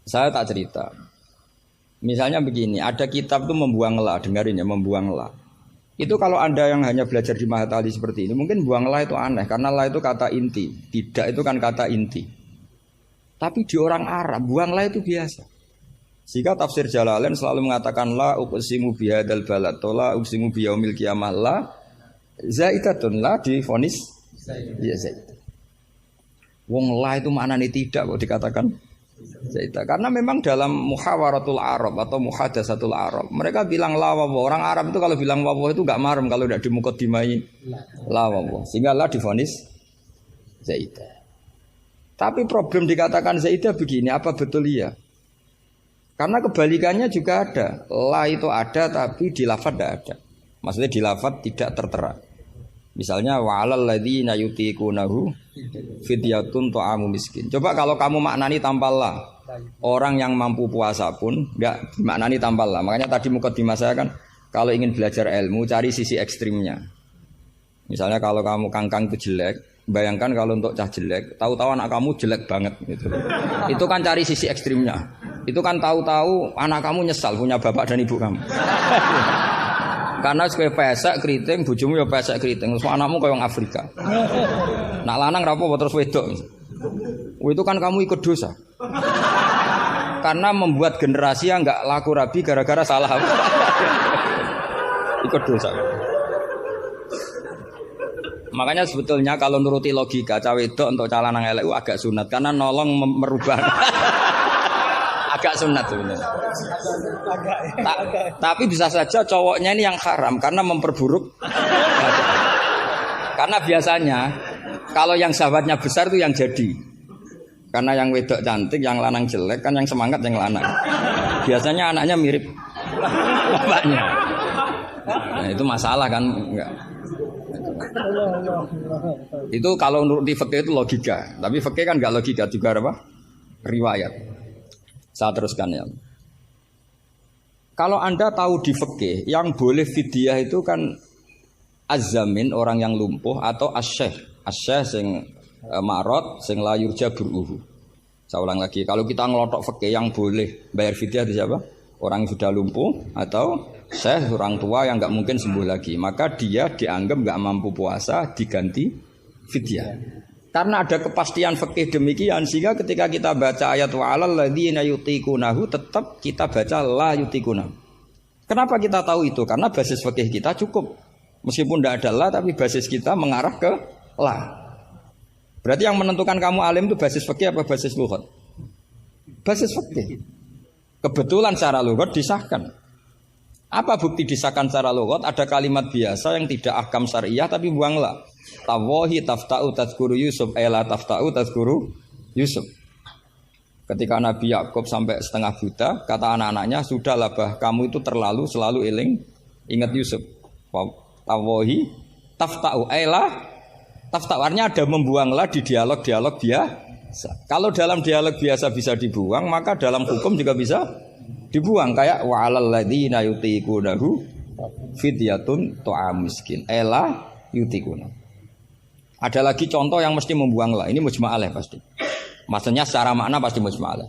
Saya tak cerita. Misalnya begini, ada kitab itu membuang la, dengarin ya, membuang la. Itu kalau Anda yang hanya belajar di Mahatali seperti ini, mungkin buang la itu aneh, karena la itu kata inti, tidak itu kan kata inti. Tapi di orang Arab, buang la itu biasa. Jika tafsir Jalalain selalu mengatakan la uqsimu bihadzal balad, la uqsimu biyaumil qiyamah, la zaidatun, la difonis ya zaidah. Wong la itu maknanya tidak kok dikatakan zaidah. Karena memang dalam muhawaratul Arab atau muhadatsatul Arab, mereka bilang la wawa. Orang Arab itu kalau bilang wawa itu enggak marem kalau tidak dimuqaddimai la wawa. Sehingga la difonis zaidah. Tapi problem dikatakan zaidah begini, apa betul iya? Karena kebalikannya juga ada. La itu ada tapi di lafaz tidak ada. Maksudnya di lafaz tidak tertera. Misalnya wa'alal ladzina yutiqunahu fidyatun ta'amu miskin. Coba kalau kamu maknani tanpa la, orang yang mampu puasa pun enggak maknani tanpa la. Makanya tadi mukadimah saya kan kalau ingin belajar ilmu cari sisi ekstrimnya. Misalnya kalau kamu kangkang itu jelek, bayangkan kalau untuk cah jelek, tahu-tahu anak kamu jelek banget gitu. Itu kan cari sisi ekstrimnya. Itu kan tahu-tahu anak kamu nyesal punya bapak dan ibu kamu. Karena supaya pesek keriting, bojomu ya pesek keriting, terus anakmu kayak orang Afrika. Nak lanang rapo terus wedok. Itu kan kamu ikut dosa. Karena membuat generasi yang enggak laku rabi gara-gara salah. Ikut dosa. Makanya sebetulnya kalau nuruti logika cawe wedok untuk cah lanang elek agak sunat karena nolong merubah. Agak sunat sebenarnya. Tapi bisa saja cowoknya ini yang haram karena memperburuk. Karena biasanya kalau yang sahabatnya besar itu yang jadi. Karena yang wedok cantik, yang lanang jelek kan yang semangat yang lanang. Biasanya anaknya mirip bapaknya. Nah, itu masalah kan enggak. Itu kalau menurut di fikih itu logika, tapi fikih kan enggak logika juga apa? Riwayat. Saya teruskan ya. Kalau Anda tahu di fikih yang boleh fidyah itu kan azzamin orang yang lumpuh atau asyekh. Asyekh sing marot sing la yurja buruhu. Saya ulang lagi, kalau kita ngelotok fikih yang boleh bayar fidyah itu siapa? Orang yang sudah lumpuh atau syekh orang tua yang enggak mungkin sembuh lagi, maka dia dianggap enggak mampu puasa diganti fidyah. Karena ada kepastian fikih demikian sehingga ketika kita baca ayat wa'alal ladzina yutiqunahu tetap kita baca la yutiqunahu. Kenapa kita tahu itu? Karena basis fikih kita cukup. Meskipun tidak ada la tapi basis kita mengarah ke la. Berarti yang menentukan kamu alim itu basis fikih apa basis lughat? Basis fikih. Kebetulan secara lughat disahkan. Apa bukti disahkan secara lughat? Ada kalimat biasa yang tidak ahkam syariah tapi buang la. Tawahi tafta'u tazkuru Yusuf ela tafta'u tazkuru Yusuf. Ketika Nabi Yakub sampai setengah buta, kata anak-anaknya, sudahlah bah, kamu itu terlalu selalu ingat Yusuf. Tawahi tafta'u ela tafta'u, artinya ada membuanglah di dialog-dialog biasa. Kalau dalam dialog biasa bisa dibuang, maka dalam hukum juga bisa dibuang. Kayak wa'alal ladzina yutiqunahu fidyatun ta'am miskin ela yutiqunahu. Ada lagi contoh yang mesti membuang lah. Ini mujma'alah pasti. Maksudnya secara makna pasti mujma'alah.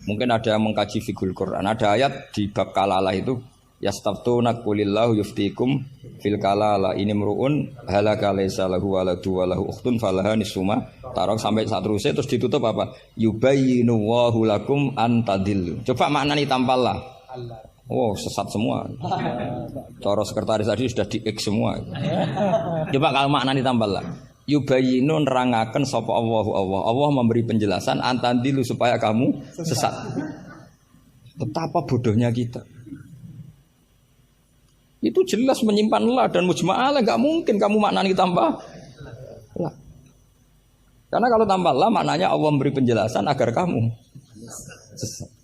Mungkin ada yang mengkaji fikul Quran. Ada ayat di bab kalalah itu yastaftuna qulillahu yuftikum fil kalalah ini mruun halaka laisa lahu waladu wa lahu ukhtun falaha nisuma tarok sampai saat terusnya terus ditutup apa? Yubayyinu wallahu lakum an tadillu. Coba maknani tampallah. Oh sesat semua. Cara sekretaris tadi sudah di X semua. Coba kalau maknanya tambah lah. Yubayinu nerangaken sapa Allahu Allah. Allah memberi penjelasan antandilu supaya kamu sesat. Betapa bodohnya kita. Itu jelas menyimpan la dan mujma'alah, enggak mungkin kamu maknanya tambah la. Karena kalau tambah la maknanya Allah memberi penjelasan agar kamu sesat.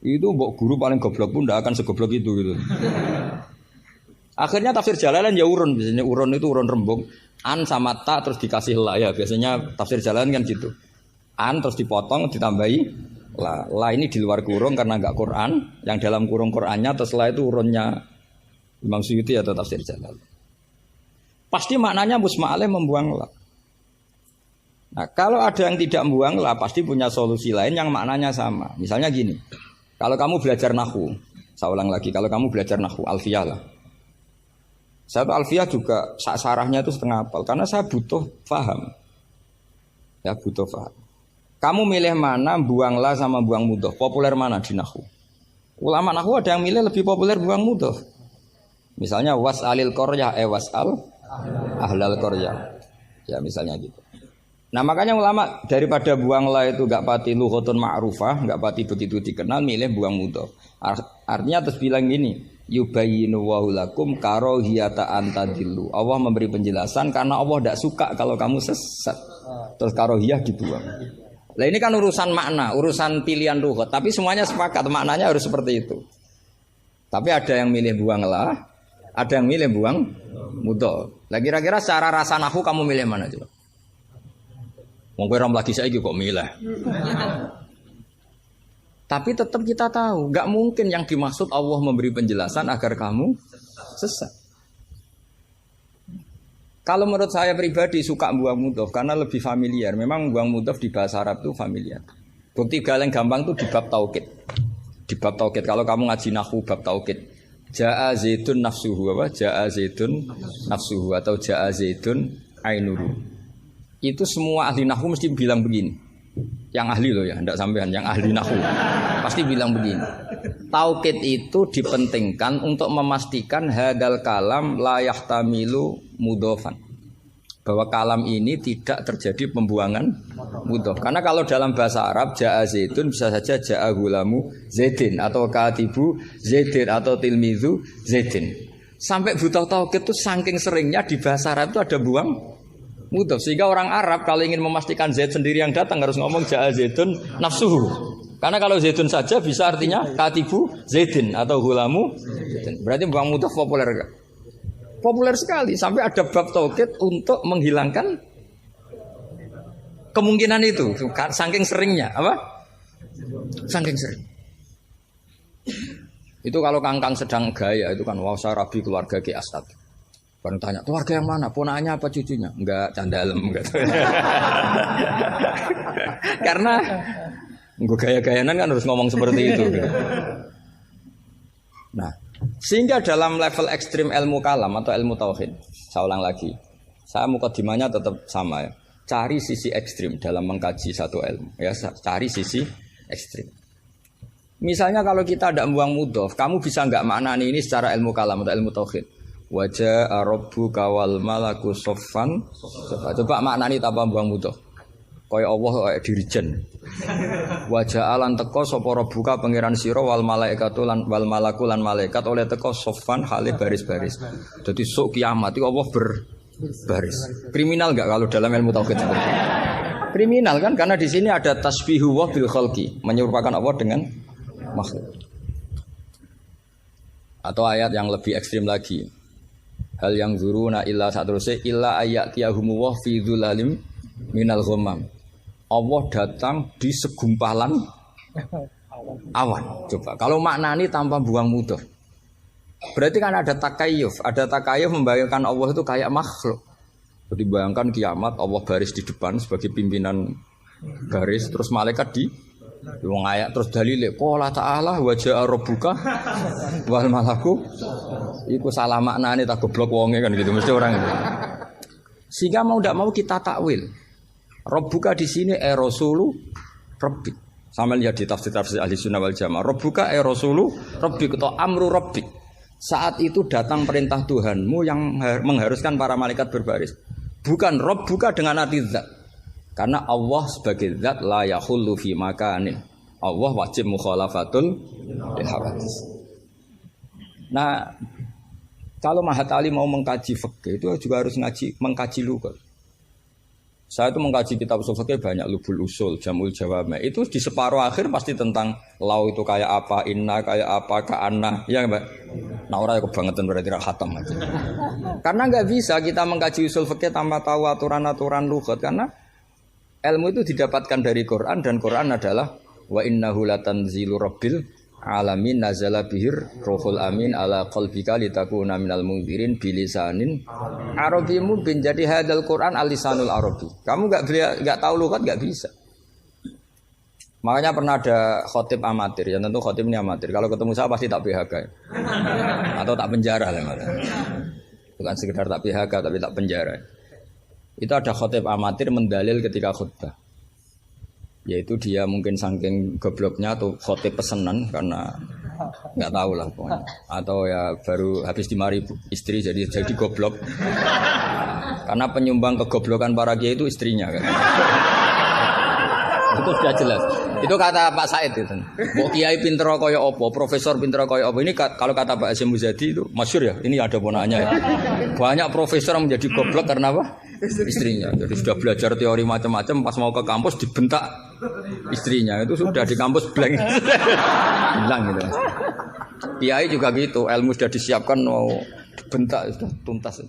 Itu mbok guru paling goblok pun tidak akan segoblok itu gitu. Akhirnya tafsir Jalalain ya urun, biasanya urun itu urun rembung. An sama ta terus dikasih la ya, biasanya tafsir Jalalain kan gitu. An terus dipotong ditambahi la. La ini di luar kurung karena enggak Quran, yang dalam kurung Qurannya terus la itu urunnya Imam Suyuti atau tafsir Jalalain. Pasti maknanya musma'aleh membuang la. Nah, kalau ada yang tidak buang lah pasti punya solusi lain yang maknanya sama. Misalnya gini, kalau kamu belajar nahwu, saya ulang lagi, kalau kamu belajar nahwu, alfiyah lah. Saya tuh alfiyah juga sarahnya itu setengah hafal karena saya butuh paham. Ya butuh paham. Kamu milih mana buanglah sama buang mudhof? Populer mana di nahwu? Ulama nahwu ada yang milih lebih populer buang mudhof. Misalnya was'alil qaryah was'al ahlal qaryah. Ya misalnya gitu. Nah makanya ulama daripada buanglah itu gak pati lughatun ma'rufah, gak pati begitu dikenal, milih buang mudhof. Artinya terus bilang gini, yubayyinu wa lakum karahiyata antadillu. Allah memberi penjelasan karena Allah tidak suka kalau kamu sesat. Terus karahiyah dibuang. Nah ini kan urusan makna, urusan pilihan lughat, tapi semuanya sepakat maknanya harus seperti itu. Tapi ada yang milih buanglah, ada yang milih buang mudhof. Lah kira-kira secara rasa nahwu kamu milih mana coba? Wong kowe ram lagi saiki kok milih. Tapi tetap kita tahu, enggak mungkin yang dimaksud Allah memberi penjelasan agar kamu sesat. Kalau menurut saya pribadi suka buang mudhof karena lebih familiar. Memang buang mudhof di bahasa Arab itu familiar. Bukti paling gampang itu di bab taukid. Di bab taukid kalau kamu ngaji nahwu bab taukid. Ja'a zaitun nafsuhu apa? Ja'a zaitun nafsuhu atau ja'a zaitun ainuru. Itu semua ahli nahwu mesti bilang begini. Yang ahli loh ya, enggak sampean, yang ahli nahwu pasti bilang begini. Taukid itu dipentingkan untuk memastikan hadal kalam la yahtamilu mudhofan. Bahwa kalam ini tidak terjadi pembuangan mudhof. Karena kalau dalam bahasa Arab ja'a zaitun bisa saja ja'a gulamu zaidin atau katibu zaidin atau tilmizu zaidin. Sampai butuh taukid itu saking seringnya di bahasa Arab itu ada buang mudhof, sehingga orang Arab kalau ingin memastikan Zaid sendiri yang datang harus ngomong ja'a zaitun nafsuhu. Karena kalau zaitun saja bisa artinya katibu zaidin atau gulamu zaidin. Berarti buang mudhof populer enggak? Populer sekali sampai ada bab taukid untuk menghilangkan kemungkinan itu. Saking seringnya apa? Saking sering. Itu kalau kangkang sedang gaya itu kan wah saya rabi keluarga Ki Astad. Baru tanya, keluarga yang mana? Ponakannya apa cucunya? Enggak, candalem gitu. Karena gue gaya-gayanan kan harus ngomong seperti itu gitu. Nah, sehingga dalam level ekstrim ilmu kalam atau ilmu tauhid, saya ulang lagi, saya mukadimahnya tetap sama ya. Cari sisi ekstrim dalam mengkaji satu ilmu, ya cari sisi ekstrim. Misalnya kalau kita tidak buang mudhof, kamu bisa nggak maknani ini secara ilmu kalam atau ilmu tauhid? Wajah rabbuka wal malaku soffan. Coba maknani tanpa buang mudhof. Kaya Allah kaya dirijen. Wajah alan teko sapa rabbuka pangeran sira wal malaikatu lan wal malaku lan malaikat oleh teko soffan hale baris-baris. Jadi sok kiamat itu Allah berbaris. Kriminal enggak kalau dalam ilmu tauhid seperti itu? Kriminal kan karena di sini ada tasbihu wa bil khalqi, menyerupakan Allah dengan makhluk. Atau ayat yang lebih ekstrim lagi. Hal yang zuruna illa satruse illa ayatiyahumu wa fi dzulalim minal ghamam. Allah datang di segumpalan awan. Coba kalau maknani tanpa buang mudhof. Berarti kan ada takayuf membayangkan Allah itu kayak makhluk. Jadi bayangkan kiamat Allah baris di depan sebagai pimpinan garis, terus malaikat di wong ayat terus dalile qala ta'ala wa ja'a rabbuka wal malaku iku salah maknane tak goblok wonge kan gitu mesti orang itu. Sehingga mau ndak mau kita takwil. Rabbuka di sini rasulu rabbik. Sama lihat di tafsir ahli sunnah wal jamaah. Rabbuka rasulu rabbik atau amru rabbik. Saat itu datang perintah Tuhanmu yang mengharuskan para malaikat berbaris. Bukan Rabbuka dengan arti zat. Karena Allah sebagai zat la yahullu fi makanin. Allah wajib mukhalafatul hawadits. Nah, kalau Mahatali mau mengkaji fikih itu juga harus mengkaji lughat. Saya itu mengkaji kitab usul fikih banyak, Lubul Usul, Jamul Jawami. Itu di separuh akhir pasti tentang lau itu kayak apa, inna kayak apa, ka'anna, ya Mbak. Nah orang kebangetan berarti khatam aja. Karena nggak bisa kita mengkaji usul fikih tanpa tahu aturan-aturan lughat, karena ilmu itu didapatkan dari Quran dan Quran adalah wa innahu latanzilu rabbil alamin nazala bihir rohul amin ala qalbika litakuna minal mundzirin bilisanin arabi mubin. Jadi hadal Quran alisanul arabi. Kamu enggak tahu lughat enggak bisa. Makanya pernah ada khotib amatir, ya tentu khotib ini amatir. Kalau ketemu saya pasti tak PHK atau tak penjara lah. Bukan sekedar tak PHK tapi tak penjara. Itu ada khotib amatir mendalil ketika khutbah. Yaitu dia mungkin saking gobloknya atau khotib pesenan karena nggak tahu lah pokoknya. Atau ya baru habis dimari istri jadi goblok. Karena penyumbang kegoblokan para kiai itu istrinya kan. Itu sudah jelas. Itu kata Pak Said itu. Mau kiai pinter kaya apa, profesor pinter kaya apa. Ini kalau kata Pak Hasyim Muzadi itu masyhur ya. Ini ada ponaknya ya. Banyak profesor yang menjadi goblok karena apa? Istrinya. Jadi sudah belajar teori macam-macam, pas mau ke kampus dibentak istrinya. Itu sudah di kampus blank. Hilang gitu. Kiai juga gitu, ilmu sudah disiapkan mau dibentak sudah tuntas.